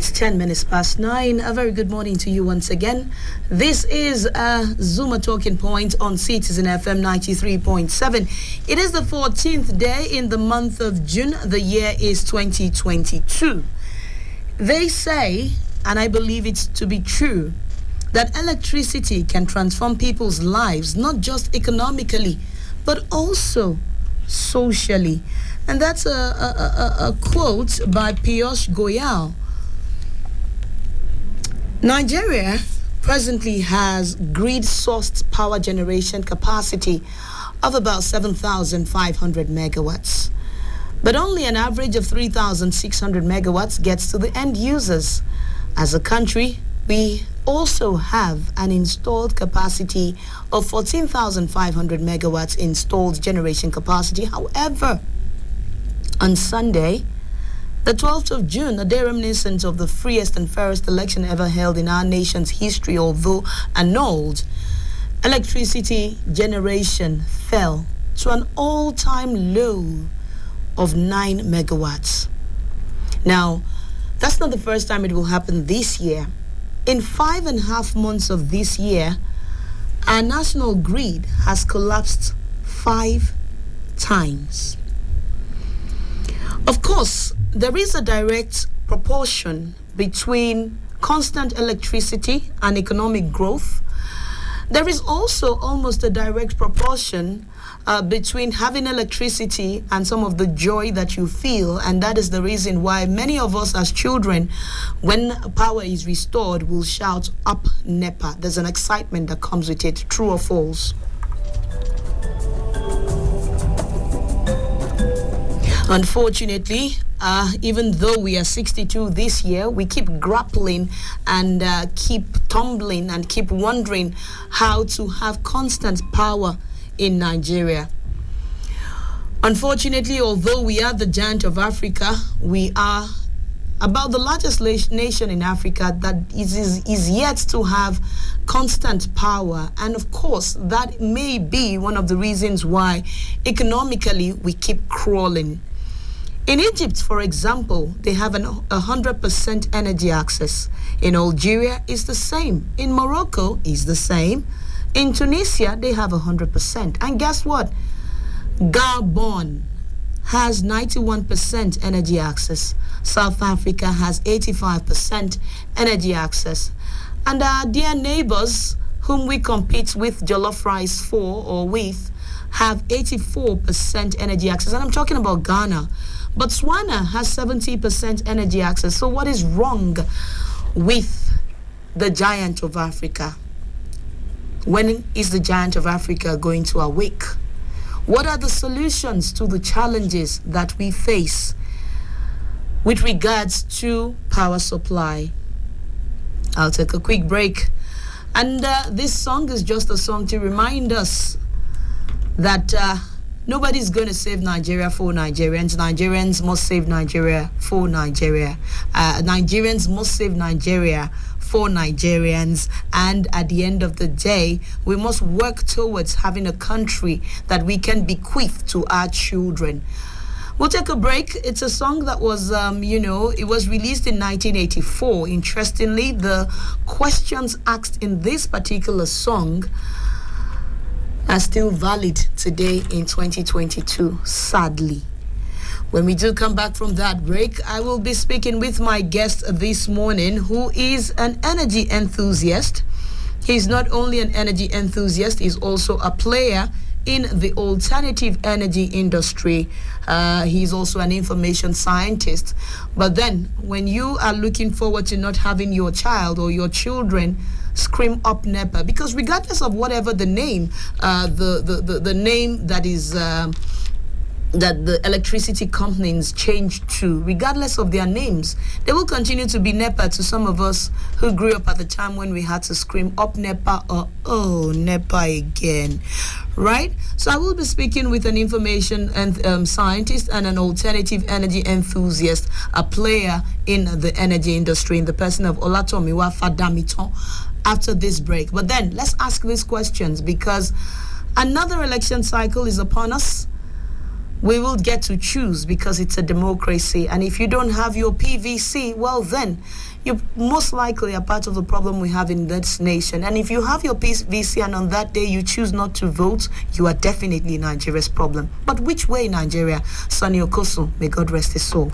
It's 10 minutes past 9. A very good morning to you once again. This is Zuma Talking Point on CitizenFM 93.7. It is the 14th day in the month of June. The year is 2022. They say, and I believe it to be true, that electricity can transform people's lives, not just economically, but also socially. And that's a quote by Piyush Goyal. Nigeria presently has grid-sourced power generation capacity of about 7,500 megawatts. But only an average of 3,600 megawatts gets to the end users. As a country, we also have an installed capacity of 14,500 megawatts installed generation capacity. However, on Sunday, the 12th of June, a day reminiscent of the freest and fairest election ever held in our nation's history, although annulled, electricity generation fell to an all-time low of 9 megawatts. Now, that's not the first time it will happen this year. In 5.5 months of this year, our national grid has collapsed 5 times. Of course, there is a direct proportion between constant electricity and economic growth. There is also almost a direct proportion between having electricity and some of the joy that you feel, and that is the reason why many of us as children, when power is restored, will shout up NEPA. There's an excitement that comes with it. True or false? Unfortunately, even though we are 62 this year, we keep grappling and keep tumbling and keep wondering how to have constant power in Nigeria. Unfortunately, although we are the giant of Africa, we are about the largest nation in Africa that is yet to have constant power. And of course, that may be one of the reasons why economically we keep crawling. In Egypt, for example, they have 100% energy access. In Algeria, it's the same. In Morocco, it's the same. In Tunisia, they have 100%. And guess what? Gabon has 91% energy access. South Africa has 85% energy access. And our dear neighbors, whom we compete with jollof rice for or with, have 84% energy access. And I'm talking about Ghana. Botswana has 70% energy access. So what is wrong with the giant of Africa? When is the giant of Africa going to awake? What are the solutions to the challenges that we face with regards to power supply? I'll take a quick break. And this song is just a song to remind us that nobody's going to save Nigeria for Nigerians. Nigerians must save Nigeria for Nigeria. Nigerians must save Nigeria for Nigerians. And at the end of the day, we must work towards having a country that we can bequeath to our children. We'll take a break. It's a song that was, it was released in 1984. Interestingly, the questions asked in this particular song are still valid today in 2022, sadly. When we do come back from that break, I will be speaking with my guest this morning, who is an energy enthusiast. He's not only an energy enthusiast, he's also a player in the alternative energy industry. He's also an information scientist. But then, when you are looking forward to not having your child or your children scream up NEPA, because regardless of whatever the name, the name that is that the electricity companies change to, regardless of their names, they will continue to be NEPA to some of us who grew up at the time when we had to scream up NEPA or oh NEPA again, right? So I will be speaking with an information and scientist and an alternative energy enthusiast, a player in the energy industry, in the person of Olatomiwa Fadamiton, after this break. But then let's ask these questions, because another election cycle is upon us. we will get to choose because it's a democracy. And if you don't have your PVC, well then, you most likely are part of the problem we have in this nation. And if you have your PVC and on that day you choose not to vote, you are definitely Nigeria's problem. But which way, Nigeria? Sonny Okosu, may God rest his soul.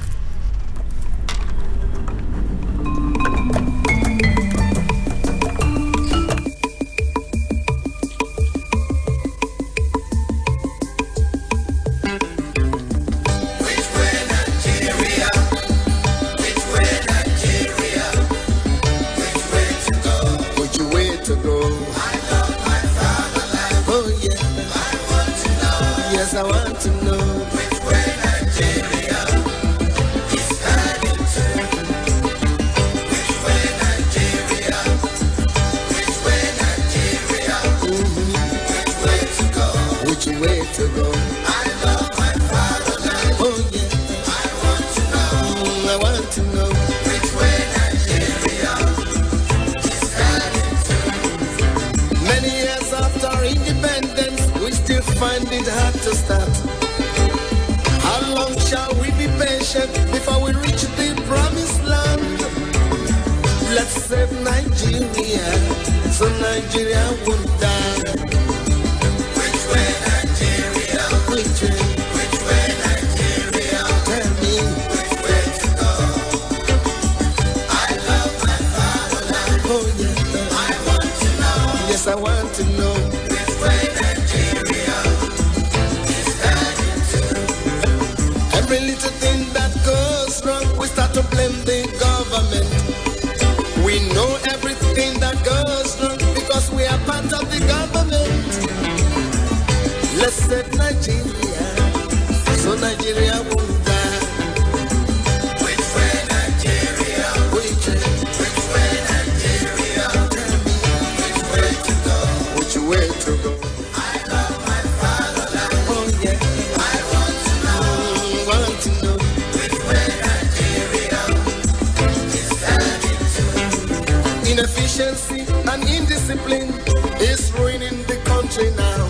Inefficiency and indiscipline is ruining the country now.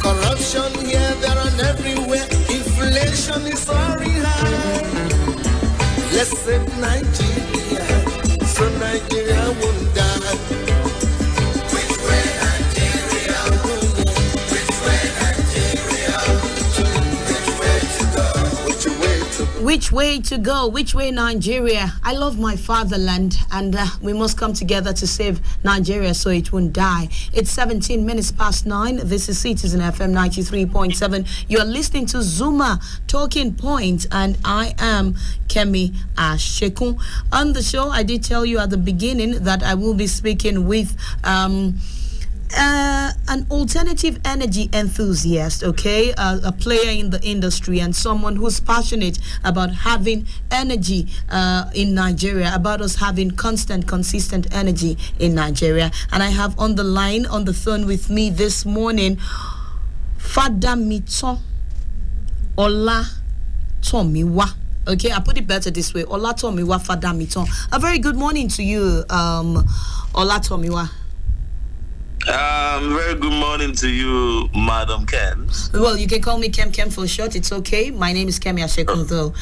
Corruption here, there, and everywhere. Inflation is soaring high. Let's save Nigeria, so Nigeria won't die. Which way, Nigeria? Which way, Nigeria? Which way to go? Which way to go? Which way, Nigeria? I love my fatherland, and we must come together to save Nigeria so it won't die. It's 17 minutes past 9. This is CitizenFM 93.7. You are listening to Zuma Talking Point, and I am KEMI Ashekun. On the show, I did tell you at the beginning that I will be speaking with an alternative energy enthusiast, okay, a player in the industry and someone who's passionate about having energy in Nigeria, about us having consistent energy in Nigeria. And I have on the line, on the phone with me this morning, Fadamito Ola Tomiwa. Okay, I put it better this way. Ola Tomiwa Fadamito. A very good morning to you, Ola Tomiwa. Very good morning to you, Madam Kems. Well, you can call me Kem for short. It's okay. My name is Kemi Ashekun, though.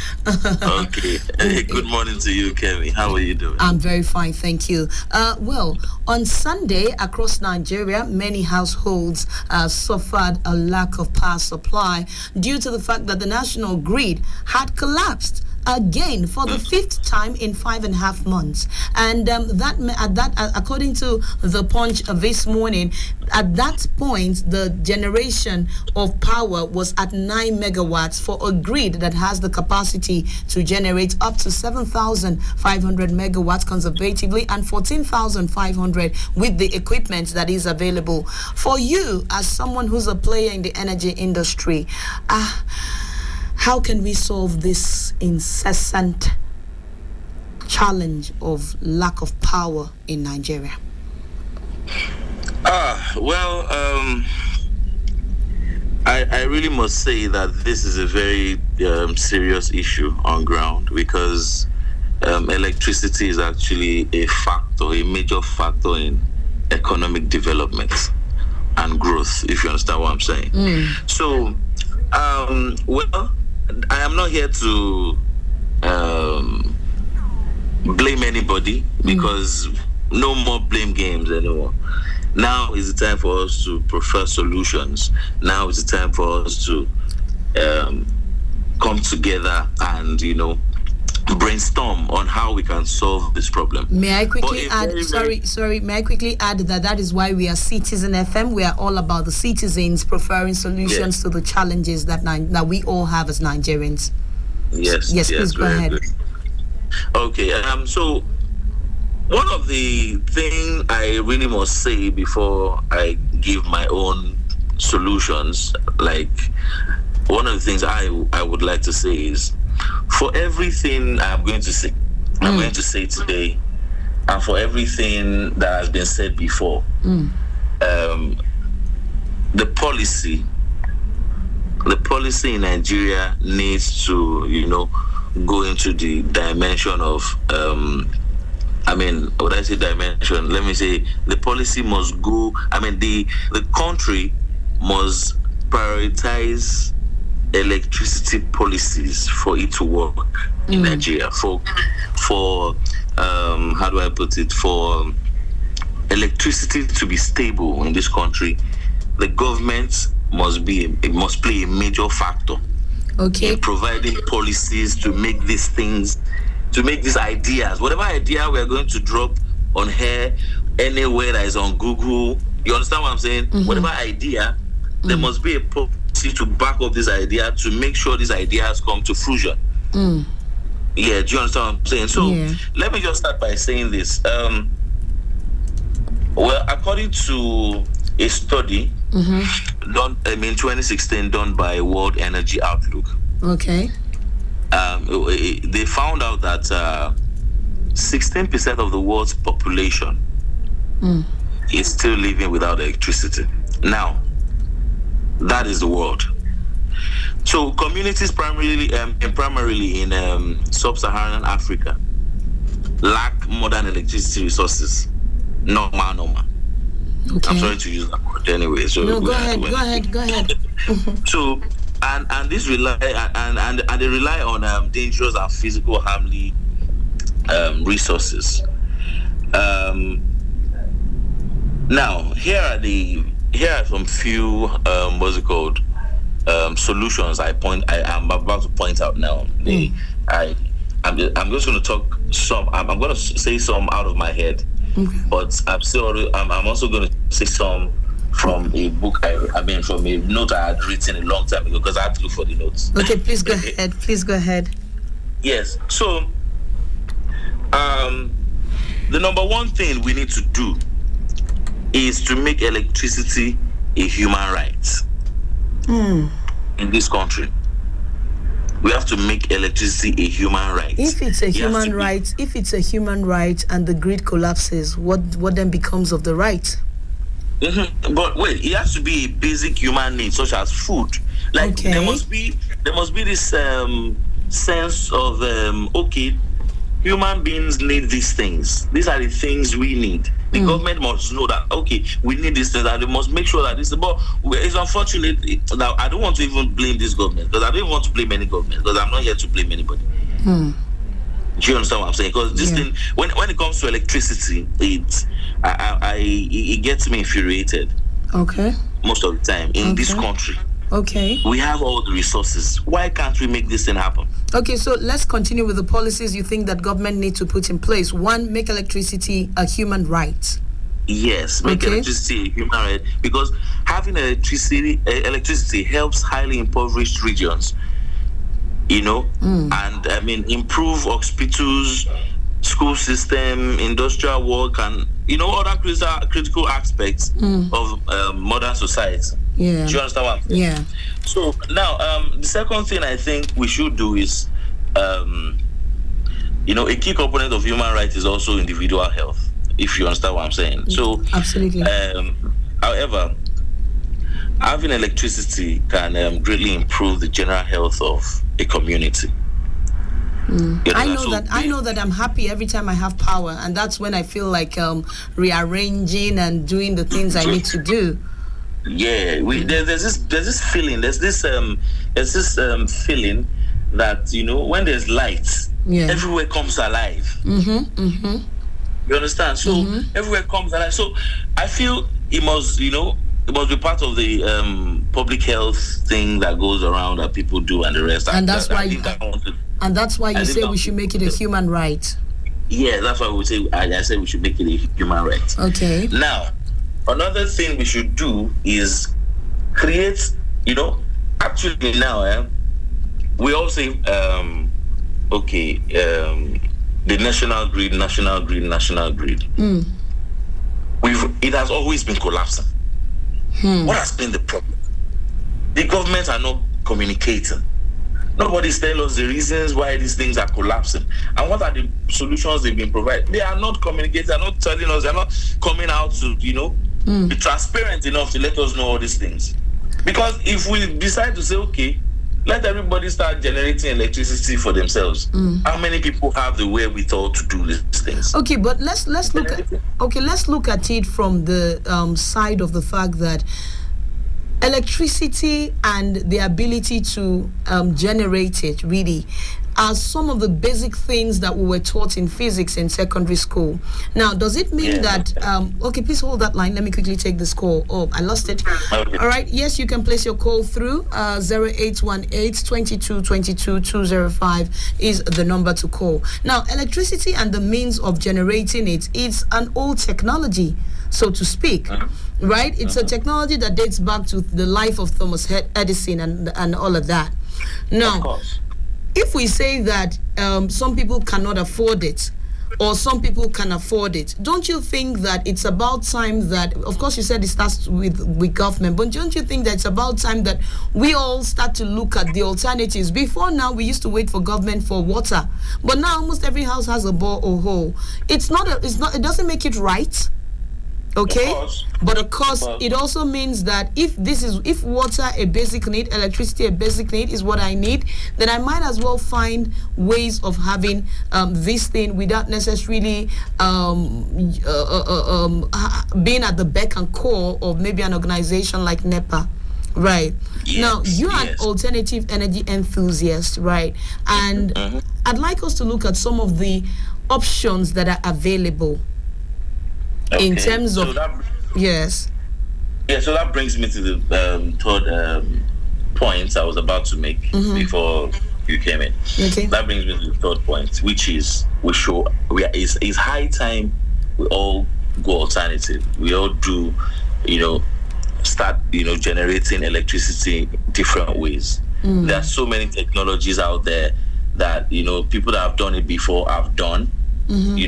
Okay. Good morning to you, Kemi. How are you doing? I'm very fine, thank you. Well, on Sunday, across Nigeria, many households suffered a lack of power supply due to the fact that the national grid had collapsed again for the fifth time in 5.5 months. And according to the Punch this morning, at that point the generation of power was at 9 megawatts for a grid that has the capacity to generate up to 7,500 megawatts conservatively and 14,500 with the equipment that is available. For you, as someone who's a player in the energy industry, how can we solve this incessant challenge of lack of power in Nigeria? I really must say that this is a very serious issue on ground, because electricity is actually a major factor in economic development and growth, if you understand what I'm saying. So Well, I am not here to blame anybody because no more blame games anymore. Now is the time for us to prefer solutions. Now is the time for us to come together and, brainstorm on how we can solve this problem. May I quickly add, may I quickly add that is why we are Citizen FM. We are all about the citizens preferring solutions to the challenges that we all have as Nigerians. Yes, please go ahead. Good. Okay, so one of the things I really must say before I give my own solutions, like one of the things I would like to say is, for everything I'm going to say today, and for everything that has been said before, the policy in Nigeria needs to, go into the dimension of, when I say dimension, let me say the policy must go, the country must prioritize electricity policies for it to work in Nigeria. For how do I put it? For electricity to be stable in this country, the government must play a major factor in providing policies to make these things, to make these ideas, whatever idea we are going to drop on here, anywhere that is on Google. You understand what I'm saying? Whatever idea, there must be a policy to back up this idea to make sure these ideas come to fruition. Yeah, do you understand what I'm saying? So let me just start by saying this. Well, according to a study done in 2016 done by World Energy Outlook, they found out that 16% of the world's population is still living without electricity. Now, that is the world. So communities primarily in sub-Saharan Africa lack modern electricity resources. Normal. I'm sorry to use that word anyway. So no, go ahead. So and this rely and they rely on dangerous and physical harmly resources. Now here are some few solutions I'm about to point out now. I'm just going to talk some. I'm going to say some out of my head, but I'm also going to say some from a book. From a note I had written a long time ago because I had to look for the notes. Okay, please go ahead. Please go ahead. Yes. So, the number one thing we need to do is to make electricity a human right in this country. We have to make electricity a human right. If it's a human right, and the grid collapses, what then becomes of the right? But wait, it has to be a basic human need, such as food. Like there must be this sense of human beings need these things. These are the things we need. The government must know that, we need these things, and they must make sure that this. But it's unfortunate that I don't want to even blame this government, because I don't want to blame any government, because I'm not here to blame anybody. Do you understand what I'm saying? Because this thing, when it comes to electricity, it gets me infuriated. Most of the time in this country. We have all the resources. Why can't we make this thing happen? Okay, so let's continue with the policies you think that government needs to put in place. One, make electricity a human right. Yes, make electricity a human right, because having electricity helps highly impoverished regions, and improve hospitals, school system, industrial work, and other critical aspects of modern society. Do you understand what I'm saying? Yeah. So now, the second thing I think we should do is, a key component of human rights is also individual health, if you understand what I'm saying. So, absolutely. However, having electricity can greatly improve the general health of a community. I know that I'm happy every time I have power, and that's when I feel like rearranging and doing the things I need to do. Yeah, there's this feeling, there's this feeling that, you know, when there's light, everywhere comes alive. You understand? So everywhere comes alive. So I feel it must be part of the public health thing that goes around that people do and the rest. And that's why you say we should make it a human right. Yeah, that's why we say. I say we should make it a human right. Okay. Now, another thing we should do is create. Actually now, we all say, the national grid. It has always been collapsing. What has been the problem? The governments are not communicating. Nobody's telling us the reasons why these things are collapsing. And what are the solutions they've been providing? They are not communicating, they're not telling us, they're not coming out to, be transparent enough to let us know all these things. Because if we decide to say, okay, let everybody start generating electricity for themselves, how many people have the wherewithal to do these things? Okay, but let's look at it from the side of the fact that electricity and the ability to generate it really are some of the basic things that we were taught in physics in secondary school. Now, does it mean that... okay, please hold that line. Let me quickly take this call. Oh, I lost it. Okay. All right. Yes, you can place your call through. 0818-2222-205 is the number to call. Now, electricity and the means of generating it is an old technology, so to speak. Right? It's a technology that dates back to the life of Thomas Edison and all of that. Now, if we say that some people cannot afford it, or some people can afford it, don't you think that it's about time that, of course you said it starts with government, but don't you think that it's about time that we all start to look at the alternatives? Before now, we used to wait for government for water, but now almost every house has a bore or hole. It doesn't make it right. Okay, but of course, it also means that if water a basic need, electricity a basic need is what I need, then I might as well find ways of having this thing without necessarily being at the beck and call of maybe an organization like NEPA. Right. Yes, now, you are an alternative energy enthusiast, right? And I'd like us to look at some of the options that are available. Okay. In terms of yes. Yeah, so that brings me to the third point I was about to make before you came in. Okay. That brings me to the third point, which is it's high time we all go alternative. We all do, start, generating electricity different ways. There are so many technologies out there that, people that have done it before have done, and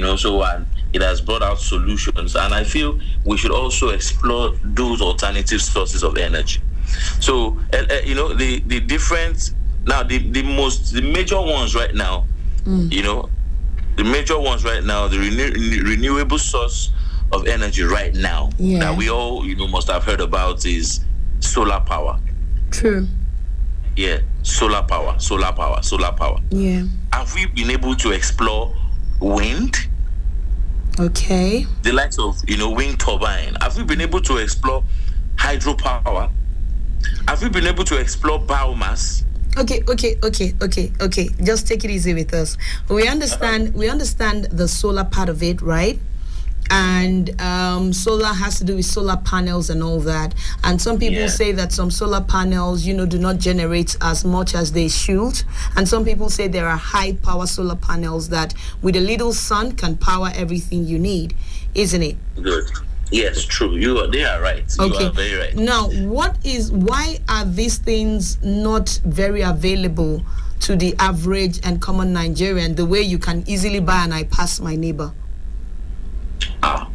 it has brought out solutions, and I feel we should also explore those alternative sources of energy. So, the different now, the major ones right now, the renewable source of energy right now that we all must have heard about is solar power. True. Yeah, solar power. Yeah. Have we been able to explore wind? Okay. The likes of, wind turbine. Have we been able to explore hydropower? Have we been able to explore biomass? Okay. Just take it easy with us. We understand the solar part of it, right? And solar has to do with solar panels and all that. And some people say that some solar panels, do not generate as much as they should. And some people say there are high power solar panels that with a little sun can power everything you need, isn't it? Good. Yes, true. They are right. Okay. You are very right. Now, why are these things not very available to the average and common Nigerian, the way you can easily buy an I pass my neighbor?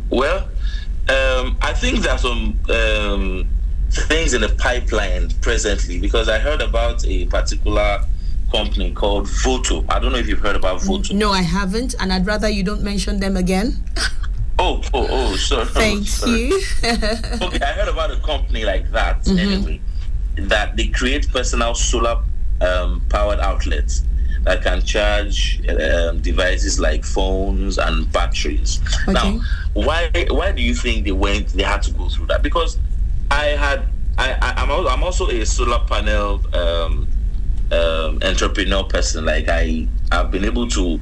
Well, I think there's some things in the pipeline presently, because I heard about a particular company called Voto. I don't know if you've heard about Voto. No, I haven't, and I'd rather you don't mention them again. Oh, sorry. Thank you. Okay, I heard about a company like that, anyway, that they create personal solar powered outlets that can charge devices like phones and batteries. Okay. Now, why do you think they had to go through that? Because I'm also a solar panel entrepreneur person. Like I've been able to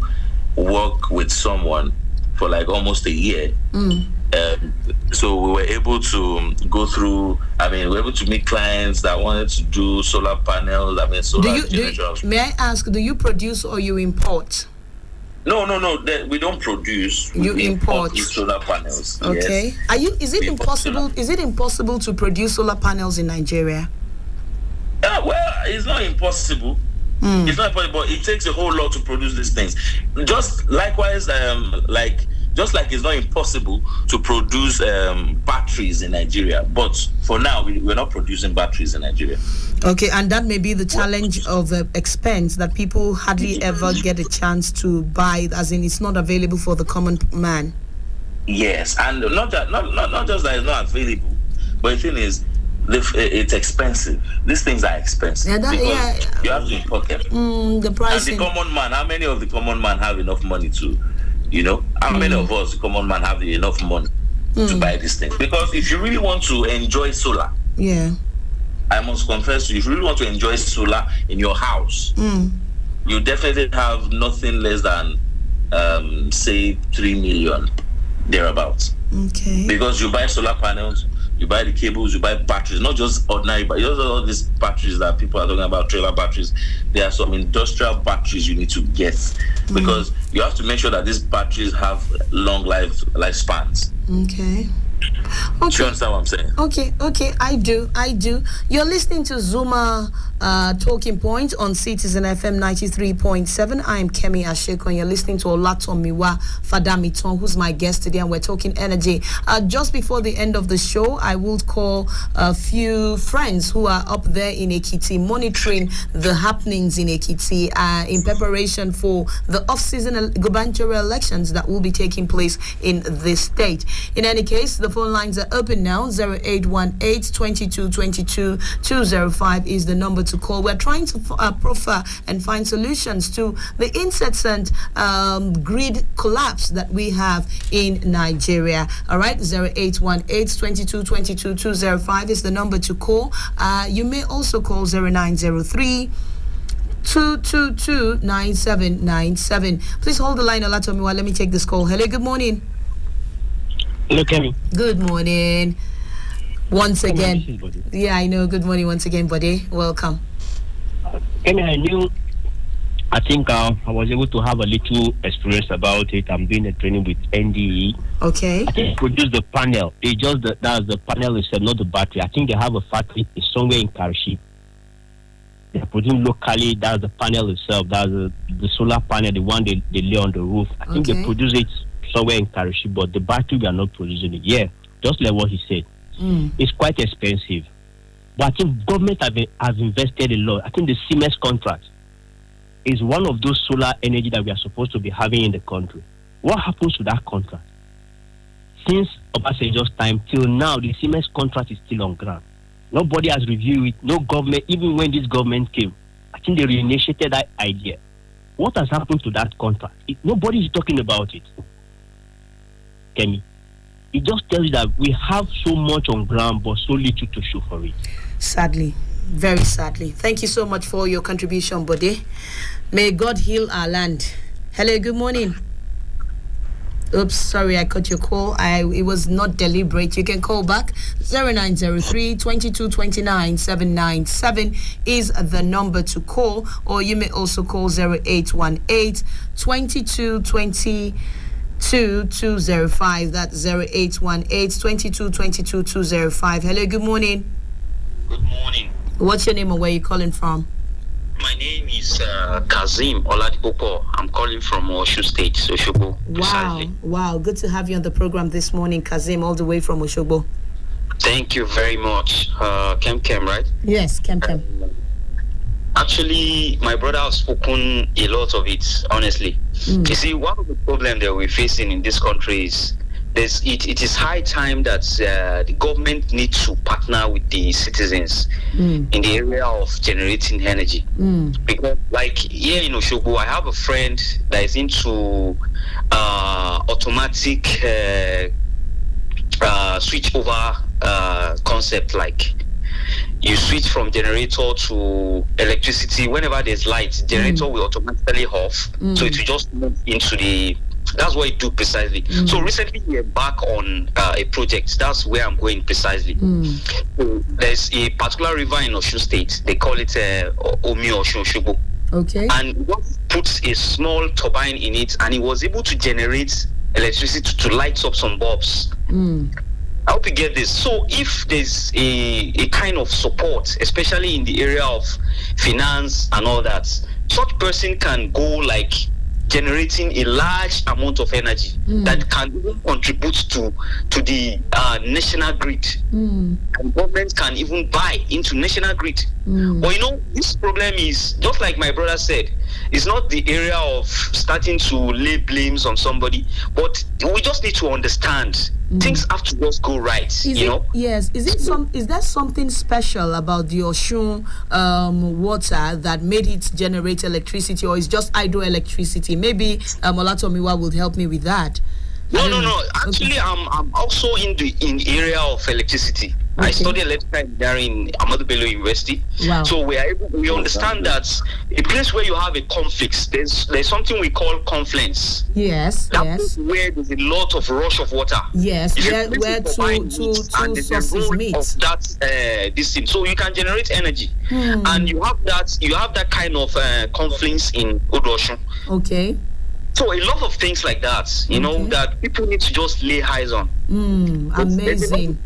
work with someone for like almost a year. So we were able to go through. We were able to meet clients that wanted to do solar panels. Solar generation. May I ask, do you produce or you import? No. We don't produce. We import solar panels. Okay. Yes. Is it impossible to produce solar panels in Nigeria? Well, it's not impossible. It's not impossible, but it takes a whole lot to produce these things. Just likewise, just like it's not impossible to produce batteries in Nigeria, but for now we're not producing batteries in Nigeria. Okay, and that may be the challenge of expense that people hardly ever get a chance to buy, as in it's not available for the common man. Yes, and not just that it's not available, but the thing is, it's expensive. These things are expensive because you have to import them. The price. And the common man, how many of the common man have enough money to? How many of us, the common man, have enough money to buy these things? Because if you really want to enjoy solar, I must confess to you, if you really want to enjoy solar in your house, you definitely have nothing less than, say, 3 million, thereabouts. Okay. Because you buy solar panels, you buy the cables, you buy batteries, not just ordinary, but all these batteries that people are talking about, trailer batteries. There are some industrial batteries you need to get because you have to make sure that these batteries have long lifespans. Okay. Do you understand what I'm saying? Okay, I do. You're listening to Zuma Talking Point on CitizenFM 93.7. I am Kemi Asheko, and you're listening to Olatomiwa Fadamiton, who's my guest today, and we're talking energy. Just before the end of the show, I will call a few friends who are up there in Ekiti, monitoring the happenings in Ekiti in preparation for the off-season gubernatorial elections that will be taking place in this state. In any case, the phone lines are open now. 0818 22 22 205 is the number to call. We're trying to proffer and find solutions to the incessant grid collapse that we have in Nigeria. All right, 0818 22 22 205 is the number to call. You may also call 0903 222 9797. Please hold the line, Olatomiwa. Let me take this call. Hello, good morning. Hello, Kemi. Good morning. Once again. Yeah, I know. Good morning once again, buddy. Welcome. Kemi, I think I was able to have a little experience about it. I'm doing a training with NDE. Okay. I think they produce the panel. That's the panel itself, not the battery. I think they have a factory somewhere in Karachi. They're producing locally. That's the panel itself. That's the solar panel, the one they lay on the roof. I think they produce it somewhere in Karachi, but the battery, we are not producing it. Yeah, just like what he said. It's quite expensive. But I think government have invested a lot. I think the Siemens contract is one of those solar energy that we are supposed to be having in the country. What happens to that contract? Since Obasanjo's time till now, the Siemens contract is still on ground. Nobody has reviewed it. No government, even when this government came, I think they reinitiated that idea. What has happened to that contract? Nobody is talking about it. Kemi, it just tells you that we have so much on ground, but so little to show for it. Sadly, very sadly. Thank you so much for your contribution, buddy. May God heal our land. Hello, good morning. Oops, sorry, I cut your call. It was not deliberate. You can call back. 0903 22 29 797 is the number to call, or you may also call 0818 22 20 2205. That's 0818 22 22 205. Hello, good morning. Good morning. What's your name and where you calling from? My name is Kazim Oladipopo. I'm calling from Osun State, Oshogbo. Wow. Good to have you on the program this morning, Kazim, all the way from Oshogbo. Thank you very much. Kem, right? Yes, Kem. Actually, my brother has spoken a lot of it, honestly. You see, one of the problems that we're facing in this country is it is high time that the government needs to partner with the citizens in the area of generating energy. Because, like here in Oshogbo, I have a friend that is into automatic switch over concept. Like you switch from generator to electricity whenever there's light. Generator will automatically off, so it will just move into the. That's what it do precisely. So recently we are back on a project. That's where I'm going precisely. So there's a particular river in Osun State. They call it Omi Osun Osogbo. Okay. And what puts a small turbine in it, and it was able to generate electricity to light up some bulbs. I hope you get this. So if there's a kind of support, especially in the area of finance and all that, such person can go like generating a large amount of energy that can even contribute to the national grid. And government can even buy into national grid. But you know, this problem is, just like my brother said, it's not the area of starting to lay blames on somebody, but we just need to understand things have to just go right. Yes. Is there something special about the Osun water that made it generate electricity, or is just hydroelectricity? Maybe Olatomiwa will help me with that. No. Actually, okay. I'm also in the area of electricity. Okay. I studied electrical engineering in Ahmadu Bello University. Wow. So we understand that a place where you have a conflict, there's something we call confluence. Yes. That's where there's a lot of rush of water. Yes. Where two sources meet. This thing. So you can generate energy, and you have that kind of confluence in Osun. Okay. So a lot of things like that, that people need to just lay eyes on. Amazing.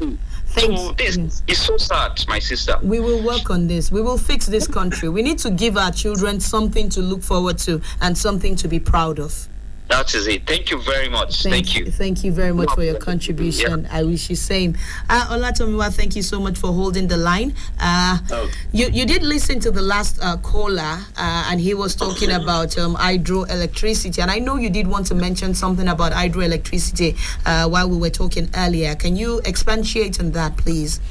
So this is so sad, my sister. We will work on this. We will fix this country. We need to give our children something to look forward to and something to be proud of. That is it. Thank you very much. Thank you. Thank you very much for your contribution. I wish you same. Olatomiwa, thank you so much for holding the line. You did listen to the last caller, and he was talking about hydroelectricity. And I know you did want to mention something about hydroelectricity while we were talking earlier. Can you expatiate on that, please?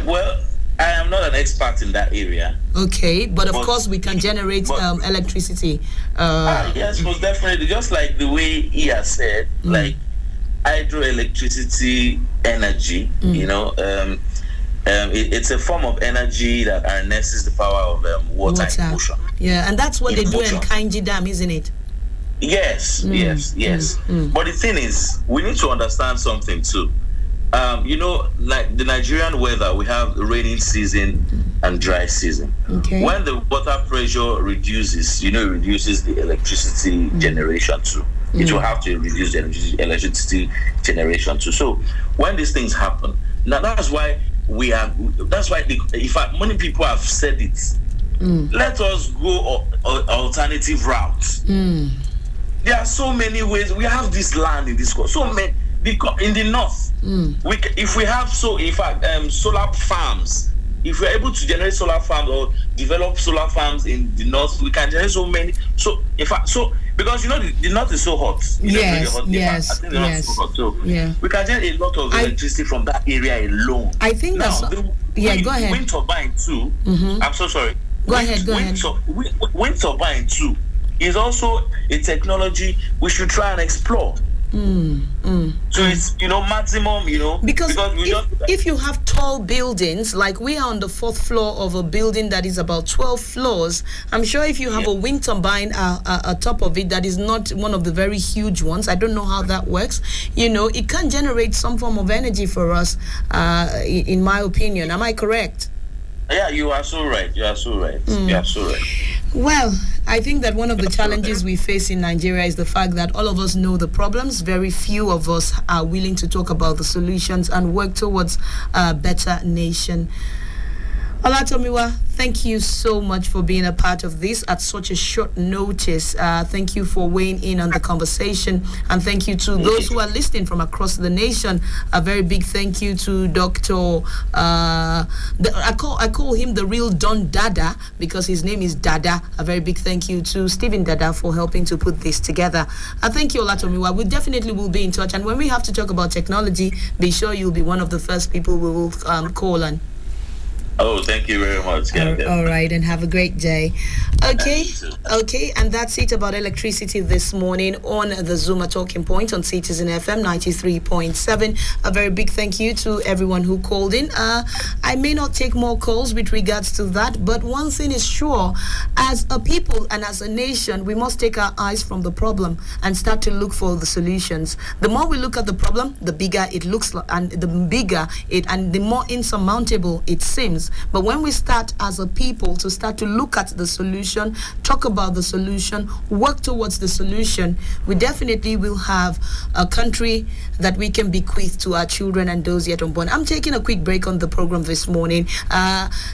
Well, I am not an expert in that area. Okay, but of course we can generate electricity. Yes, most definitely. Just like the way he has said, like hydroelectricity energy, it's a form of energy that harnesses the power of water in motion. Yeah, and that's what they do in Kainji Dam, isn't it? Yes. But the thing is, we need to understand something too. Like the Nigerian weather, we have rainy season and dry season. Okay. When the water pressure reduces, it reduces the electricity generation too. It will have to reduce the electricity generation too. So when these things happen, now that's why many people have said it. Let us go alternative routes. There are so many ways. We have this land in this country. So many. In the north, if we have solar farms, if we're able to generate solar farms or develop solar farms in the north, we can generate so many. So because the north is so hot. Yes. I think the north is so hot. So we can generate a lot of electricity from that area alone. I think now, go ahead. Wind turbine 2. I'm so sorry. Go ahead. Wind turbine 2 is also a technology we should try and explore. So it's maximum because if you have tall buildings, like we are on the 4th floor of a building that is about 12 floors, I'm sure if you have a wind turbine atop of it that is not one of the very huge ones, I don't know how that works, it can generate some form of energy for us, in my opinion. Am I correct? Yeah, you are so right. Well, I think that one of the challenges we face in Nigeria is the fact that all of us know the problems. Very few of us are willing to talk about the solutions and work towards a better nation. Olatomiwa, thank you so much for being a part of this at such a short notice. Thank you for weighing in on the conversation, and thank you to those who are listening from across the nation. A very big thank you to Dr. I call him the real Don Dada because his name is Dada. A very big thank you to Stephen Dada for helping to put this together. Thank you, Olatomiwa. We definitely will be in touch, and when we have to talk about technology, be sure you'll be one of the first people we will call on. Oh, thank you very much. All right, and have a great day. Okay, and that's it about electricity this morning on the Zuma Talking Point on Citizen FM 93.7. A very big thank you to everyone who called in. I may not take more calls with regards to that, but one thing is sure, as a people and as a nation, we must take our eyes from the problem and start to look for the solutions. The more we look at the problem, the bigger it looks like, and the bigger it, and the more insurmountable it seems. But when we start as a people to start to look at the solution, talk about the solution, work towards the solution, we definitely will have a country that we can bequeath to our children and those yet unborn. I'm taking a quick break on the program this morning.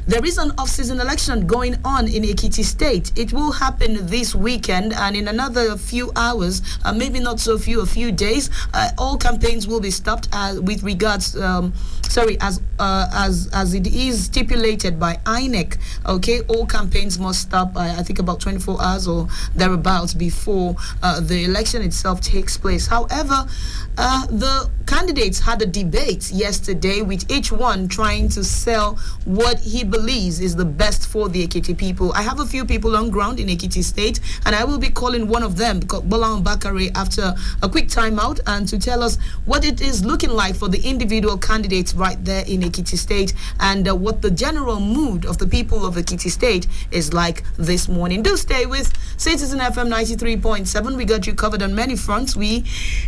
There is an off-season election going on in Ekiti State. It will happen this weekend, and in another few hours, maybe not so few, a few days, all campaigns will be stopped with regards, as it is stipulated by INEC. Okay, all campaigns must stop by, I think, about 24 hours or thereabouts before the election itself takes place. However, the candidates had a debate yesterday with each one trying to sell what he believes is the best for the Ekiti people. I have a few people on ground in Ekiti State, and I will be calling one of them, Bolan Bakare, after a quick timeout, and to tell us what it is looking like for the individual candidates right there in Ekiti State, and what the general mood of the people of Ekiti State is like this morning. Do stay with Citizen FM 93.7. We got you covered on many fronts. We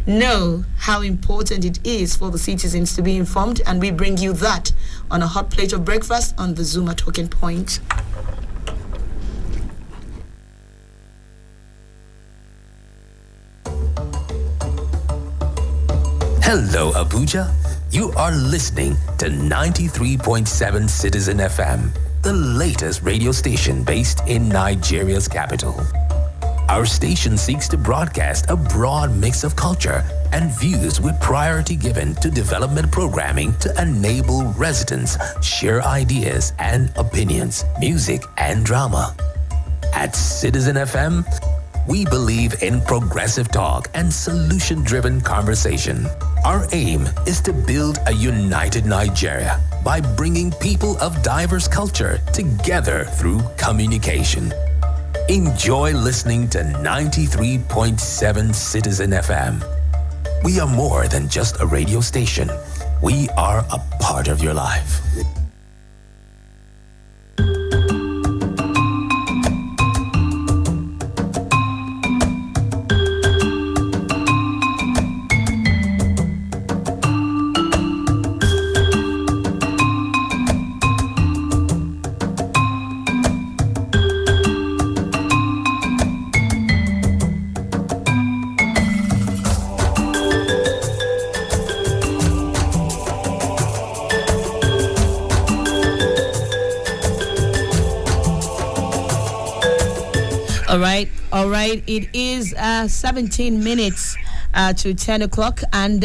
know how important it is for the citizens to be informed, and we bring you that on a hot plate of breakfast on the Zuma Talking Point. Hello, Abuja. You are listening to 93.7 Citizen FM, the latest radio station based in Nigeria's capital. Our station seeks to broadcast a broad mix of culture and views with priority given to development programming to enable residents share ideas and opinions, music and drama. At Citizen FM, we believe in progressive talk and solution-driven conversation. Our aim is to build a united Nigeria by bringing people of diverse culture together through communication. Enjoy listening to 93.7 Citizen FM. We are more than just a radio station. We are a part of your life. All right. It is 17 minutes to 10 o'clock, and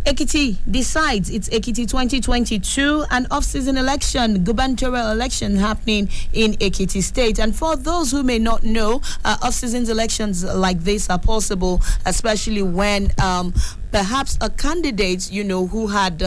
Ekiti decides it's Ekiti 2022, an off-season election, gubernatorial election happening in Ekiti State. And for those who may not know, off-season elections like this are possible, especially when perhaps a candidate, who had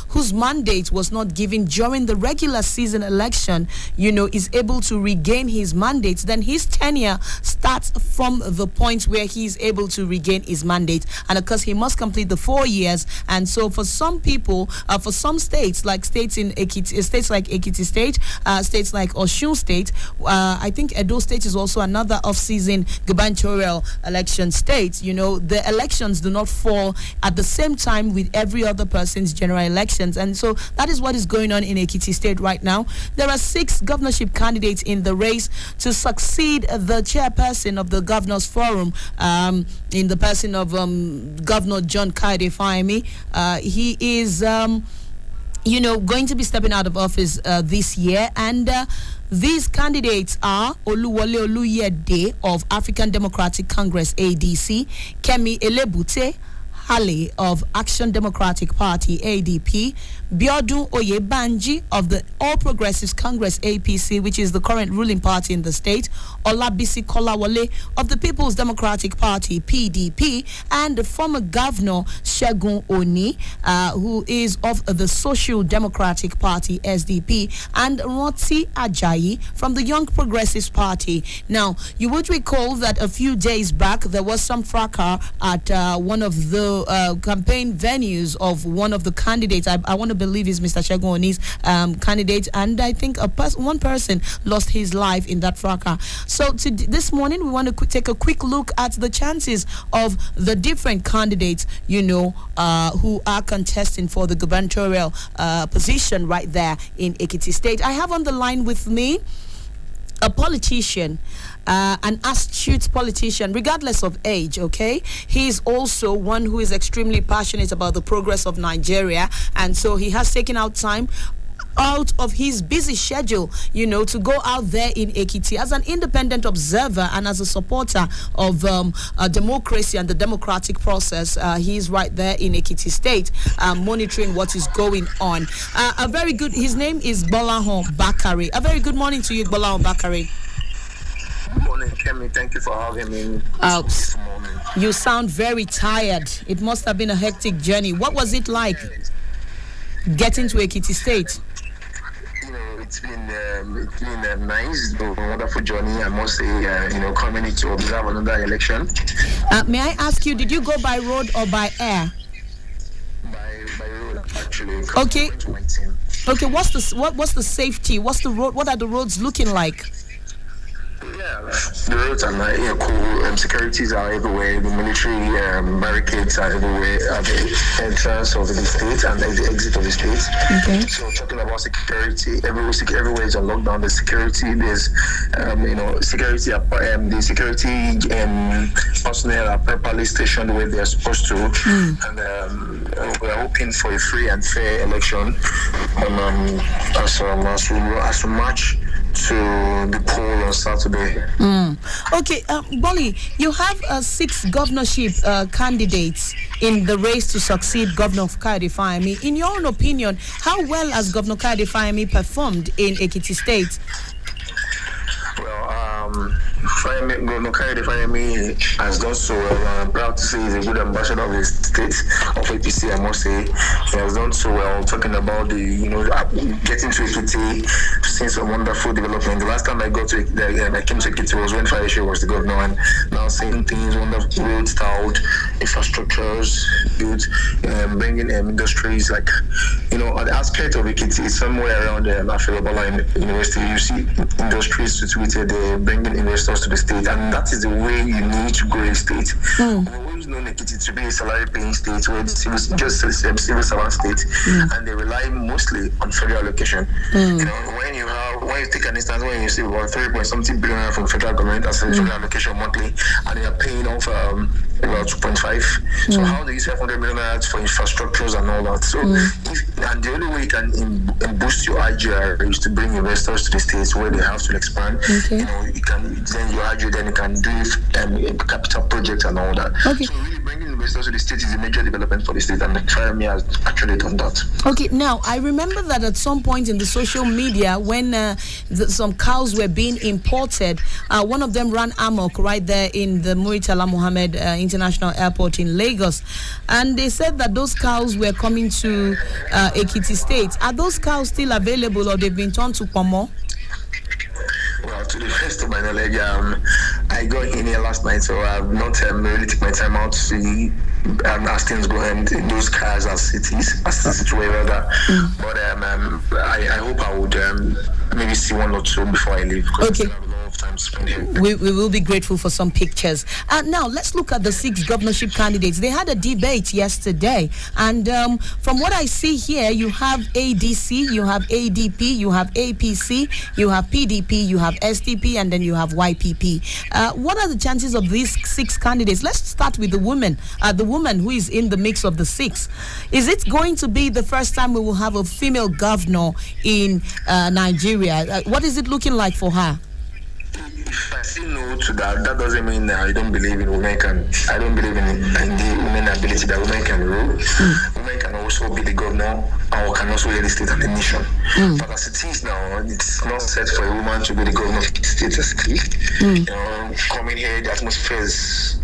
whose mandate was not given during the regular season election, is able to regain his mandate. Then his tenure starts from the point where he is able to regain his mandate, and of course he must complete the 4 years. And so for some people, for some states like states like Ekiti State, states like Osun State, I think Edo State is also another off-season gubernatorial election state. The elections do not fall at the same time with every other person's general elections. And so that is what is going on in Ekiti State right now. There are 6 governorship candidates in the race to succeed the chairperson of the Governors Forum, in the person of Governor John Kaide Fahimi. He is going to be stepping out of office this year, and these candidates are Oluwole Oluyede of African Democratic Congress, ADC, Kemi Elebute, Hale of Action Democratic Party, ADP, Biodun Oyebanji of the All Progressives Congress, APC, which is the current ruling party in the state, Olabisi Kolawole of the People's Democratic Party, PDP, and the former governor, Segun Oni, who is of the Social Democratic Party, SDP, and Roti Ajayi from the Young Progressives Party. Now, you would recall that a few days back, there was some fracas at one of the campaign venues of one of the candidates. I want to believe is Mr. Segun Oni's candidate, and I think one person lost his life in that fracas. So this morning, we want to take a quick look at the chances of the different candidates, who are contesting for the gubernatorial position right there in Ekiti State. I have on the line with me a politician, an astute politician, regardless of age, okay? He's also one who is extremely passionate about the progress of Nigeria, and so he has taken out time out of his busy schedule, to go out there in Ekiti as an independent observer and as a supporter of democracy and the democratic process. He's right there in Ekiti State, monitoring what is going on. His name is Bolahon Bakari. A very good morning to you, Bolahon Bakari. Good morning, Kemi. Thank you for having me this morning. You sound very tired. It must have been a hectic journey. What was it like getting to Ekiti State? It's been nice, a wonderful journey. I must say, coming in to observe another election. May I ask you, did you go by road or by air? By road, actually. Okay. Okay. What's the safety? What's the road? What are the roads looking like? Yeah, the roads are cool. Securities are everywhere. The military barricades are everywhere at the entrance of the state and at the exit of the state. Okay. So talking about security, everywhere is on lockdown. The security, there's security. The security personnel are properly stationed where they are supposed to, and we are hoping for a free and fair election. As we march to the poll on Saturday. Okay, Bolly, you have 6 governorship candidates in the race to succeed Governor Kayode Fayemi. In your own opinion, how well has Governor Kayode Fayemi performed in Ekiti State? Well, Governor Kayode Fayemi has done so well. I'm proud to say he's a good ambassador of the state of APC. I must say he has done so well. Talking about the getting to Ekiti, seeing some wonderful development. The last time I got to I came to Ekiti was when Fayeshe was the governor, and now seeing things, wonderful roads tiled, infrastructures built, bringing industries like on the aspect of Ekiti, somewhere around Afilabala University, you see industries situated there, bringing investors to the state, and that is the way you need to grow a state. We've always known Ekiti to be a salary-paying state, where it's just a civil servant state, and they rely mostly on federal allocation. When you take an instance, when you see about 3.something billion from federal government as a federal allocation monthly, and they are paying off about 2.5. So how do you say 500 million for infrastructures and all that? So and the only way you can boost your IGR is to bring investors to the states where they have to expand. Okay. You can then your IGR then you can do capital projects and all that. Okay. So really bringing investors to the state is a major development for the state, and Fayemi has actually done that. Okay, now I remember that at some point in the social media when some cows were being imported, one of them ran amok right there in the Muritala Mohammed International Airport in Lagos, and they said that those cows were coming to Ekiti State. Are those cows still available, or they've been turned to Pomo? Well, to the best of my knowledge, I got in here last night, so I've not really taken my time out to see as things go and those cars as cities, as the situation that. But I hope I would maybe see one or two before I leave. Okay. Time spent here. We will be grateful for some pictures. Now, let's look at the 6 governorship candidates. They had a debate yesterday, and from what I see here, you have ADC, you have ADP, you have APC, you have PDP, you have SDP, and then you have YPP. What are the chances of these 6 candidates? Let's start with the woman who is in the mix of the 6. Is it going to be the first time we will have a female governor in Nigeria? What is it looking like for her? if I say no to that, that doesn't mean that I don't believe in women can. I don't believe in the women ability that women can rule. Women can also be the governor, or can also lead the state and the nation. But as it is now, it's not set for a woman to be the governor of the state. You know, coming here, the atmosphere is.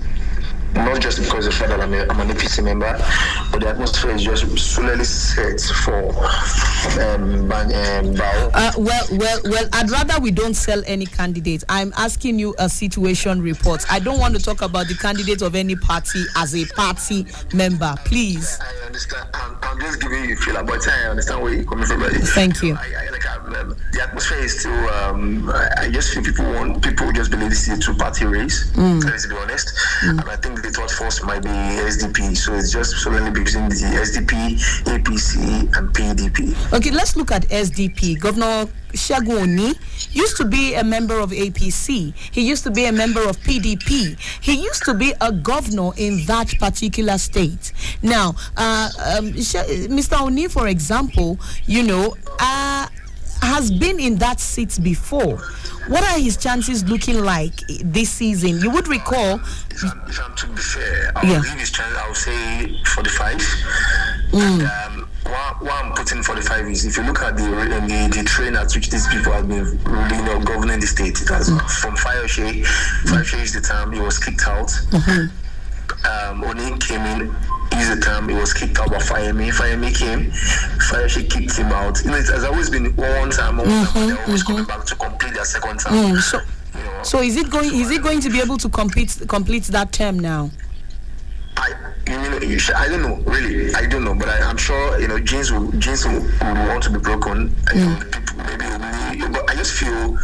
Not just because of the fact that I'm an APC member, but the atmosphere is just solely set for well, I'd rather we don't sell any candidate. I'm asking you a situation report. I don't want to talk about the candidate of any party as a party member, please. I understand. I'm just giving you a feel, but I understand where you're coming from. Thank you. The atmosphere is still. I just feel people just believe this is a two-party race. Let's be honest, and I think the third force might be SDP. So it's just solely between the SDP, APC, and PDP. Okay, let's look at SDP. Governor Shagoni used to be a member of APC. He used to be a member of PDP. He used to be a governor in that particular state. Now, Mr. Oni, for example, has been in that seat before. What are his chances looking like this season? You would recall. If I'm to be fair, I'll give his chance. I'll say 45. And, what I'm putting 45 is, if you look at the train at which these people have been really governing the state, it has from Fayoshe. Fayoshe is the time he was kicked out. Oni came in. Is the time he was kicked out by Fayemi. Fayemi came. Fayoshe kicked him out. It has always been one time. They're always coming back to complete their second term. So is it going to be able to complete that term now? I don't know, really. I don't know, but I'm sure genes will want to be broken. People maybe, but I just feel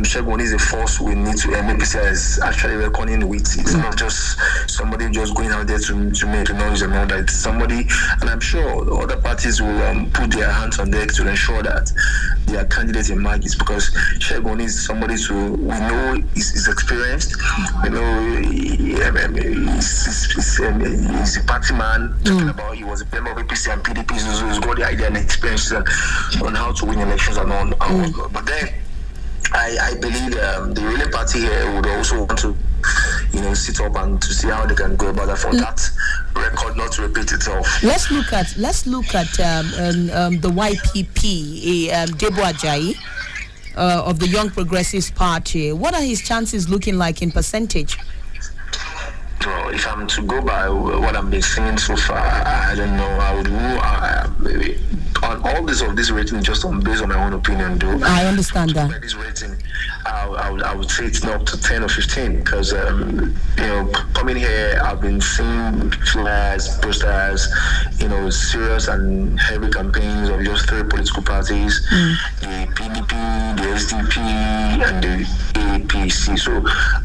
Shegun is a force we need to MPC is actually reckoning with. It's not just somebody just going out there to make noise and all that. It's somebody, and I'm sure other parties will put their hands on deck to ensure that their candidate emerges, because Shegun is somebody we know is experienced. He's a party man. Talking about he was a member of APC and PDP, so he's got the idea and experience on how to win elections and all. But then I believe the ruling party here would also want to, sit up and to see how they can go about that for that record not to repeat itself. Let's look at the YPP, Debo Ajayi of the Young Progressives Party. What are his chances looking like in percentage? Well, if I'm to go by what I've been seeing so far, I don't know. I would maybe on all this rating, just based on my own opinion, though. I understand that. This rating, I would say it's not up to 10 or 15, because coming here, I've been seeing flyers, posters, serious and heavy campaigns of just three political parties: the PDP, the SDP, and the APC. So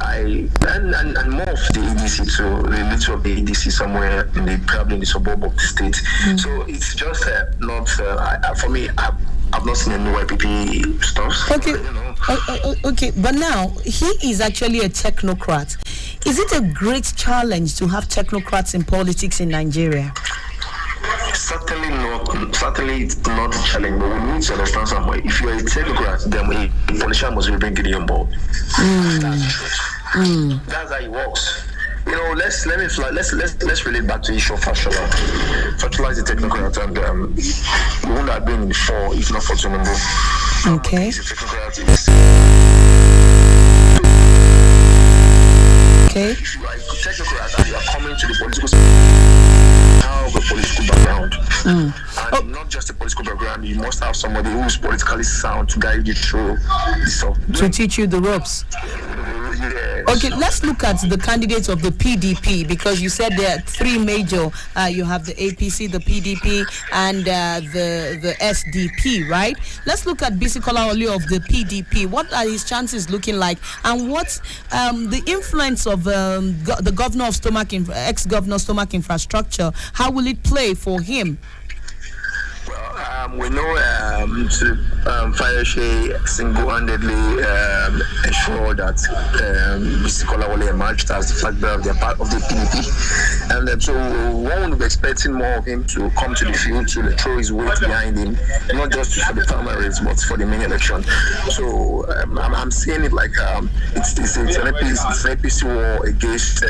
and more of the EDC, so the little of the EDC somewhere probably in the suburb of the state. So it's just not for me. I've not seen any YPP stuff. Okay. Okay, but now he is actually a technocrat. Is it a great challenge to have technocrats in politics in Nigeria? Certainly not. Certainly it's not a challenge, but we need to understand somewhere. If you're a technocrat, then a politician must be bringing you on board. That's how it works. Let's relate back to the issue of Fashola. Fashola is a technocrat, and we wouldn't have been in the four if not for Tinubu. Okay. He's a technocrat. Okay. If you are a technocrat and you are coming to the political have a political background. And not just a political background, you must have somebody who is politically sound to guide you through to teach you the ropes. Yes. Okay, let's look at the candidates of the PDP, because you said there are three major. You have the APC, the PDP, and the SDP, right? Let's look at Bisi Kolawole of the PDP. What are his chances looking like, and what's the influence of the governor of ex-governor Stomach Infrastructure? How will it play for him? Well, We know Fayose single-handedly ensured that Mr. Kolawole emerged as the flag bearer of the PDP, and so one would be expecting more of him to come to the field to throw his weight behind him, not just for the primaries but for the main election. So I'm seeing it like it's an APC war against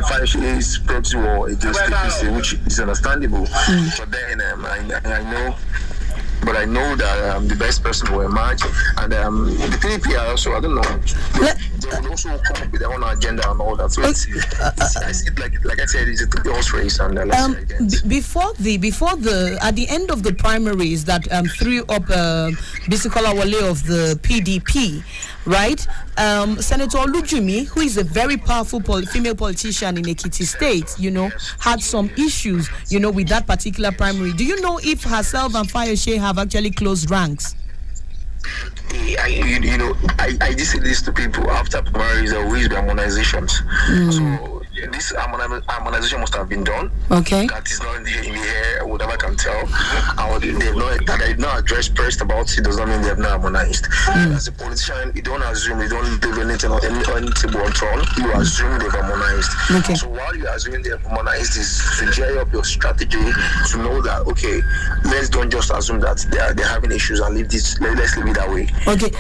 Fayose's proxy war against APC, which is understandable. But then I know that the best person will emerge, and the PDP are also, I don't know, they will also come up with their own agenda and all that. So I see it like I said, it's a two-horse race, and before the at the end of the primaries that threw up Bisikola Wale of the PDP, right? Senator Olujumi, who is a very powerful female politician in Ekiti State, had some issues, with that particular primary. Do you know if herself and Fayose have actually closed ranks? I just say this to people after primaries, there will always be harmonizations. So this harmonization must have been done. Okay. That is not in the air, whatever I can tell. They not addressed first about it does not mean they have not harmonized. As a politician, you don't assume, you don't leave anything on any table on. You assume they've harmonized. Okay. So while you assume they've harmonized, is to gear up your strategy to know that, okay, let's don't just assume that they're having issues and leave this. Let's leave it that way. Okay.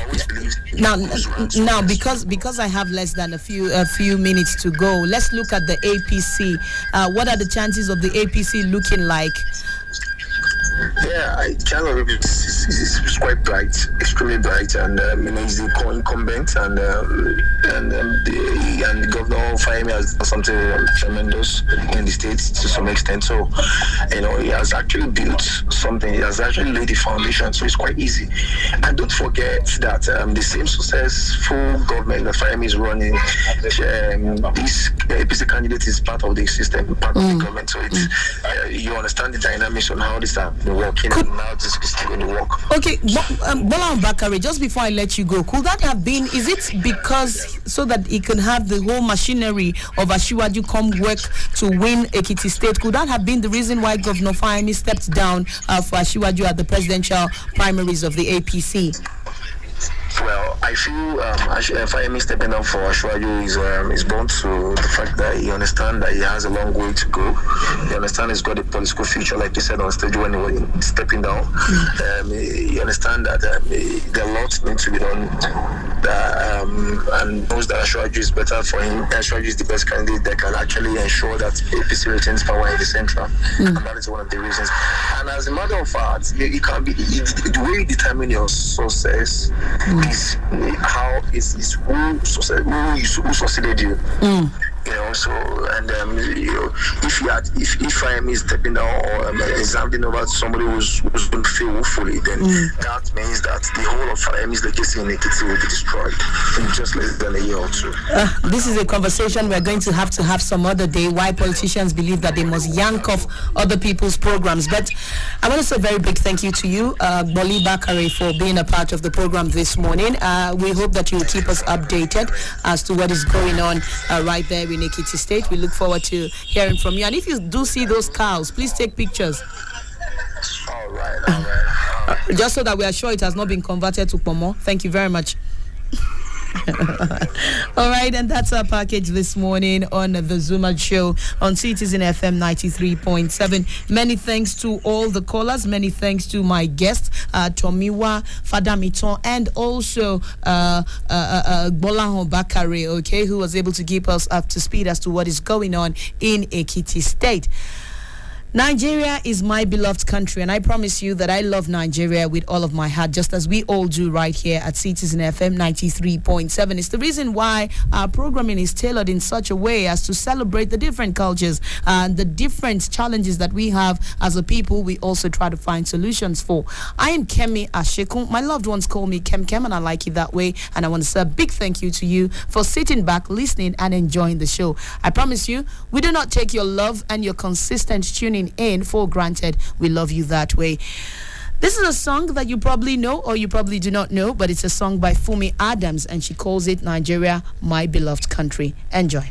Now, because I have less than a few minutes to go, let's look at the APC. What are the chances of the APC looking like? Yeah, chance of it is quite bright, extremely bright, and he's the co-incumbent, and Governor Fayemi has done something tremendous in the state to some extent. So, he has actually built something. He has actually laid the foundation, so it's quite easy. And don't forget that the same successful government that Fayemi is running, this APC candidate is part of the system, part of the government. So it's you understand the dynamics on how this have been working, and now this is still going to work. Okay, Bola Bakare, just before I let you go, could that have been? Is it because so that he can have the whole machinery of Asiwaju come work to win Ekiti State? Could that have been the reason why Governor Fayemi stepped down for Asiwaju at the presidential primaries of the APC? Well, I feel Fayemi stepping down for Asiwaju is born to the fact that he understands that he has a long way to go. He understands he's got a political future, like you said on stage when he was stepping down. He understands that there are lots need to be done, and knows that Asiwaju is better for him. Asiwaju is the best candidate that can actually ensure that APC retains power in the central, and that is one of the reasons. And as a matter of fact, it can be the way you determine your success. Is how is who succeeded you. So and if I am stepping down or examining over somebody who's going to fail hopefully, then that means that the whole of Fayemi's legacy in Ekiti will be destroyed in just less than a year or two. This is a conversation we're going to have some other day, why politicians believe that they must yank off other people's programs. But I want to say a very big thank you to you, Boli Bakare, for being a part of the program this morning. We hope that you will keep us updated as to what is going on right there in Ekiti State. We look forward to hearing from you. And if you do see those cows, please take pictures. All right. Just so that we are sure it has not been converted to Pomo. Thank you very much. All right, and that's our package this morning on the Zuma Show on CitizenFM 93.7. Many thanks to all the callers. Many thanks to my guests, Tomiwa Fadamiton, and also Bola Bakare, okay, who was able to keep us up to speed as to what is going on in Ekiti State. Nigeria is my beloved country, and I promise you that I love Nigeria with all of my heart, just as we all do right here at Citizen FM 93.7. It's the reason why our programming is tailored in such a way as to celebrate the different cultures and the different challenges that we have as a people. We also try to find solutions for. I am KEMI Ashekun. My loved ones call me Kem, and I like it that way. And I want to say a big thank you to you for sitting back, listening, and enjoying the show. I promise you, we do not take your love and your consistent tuning in for granted. We love you that way. This is a song that you probably know or you probably do not know, but it's a song by Fumi Adams, and she calls it Nigeria, My Beloved Country. Enjoy.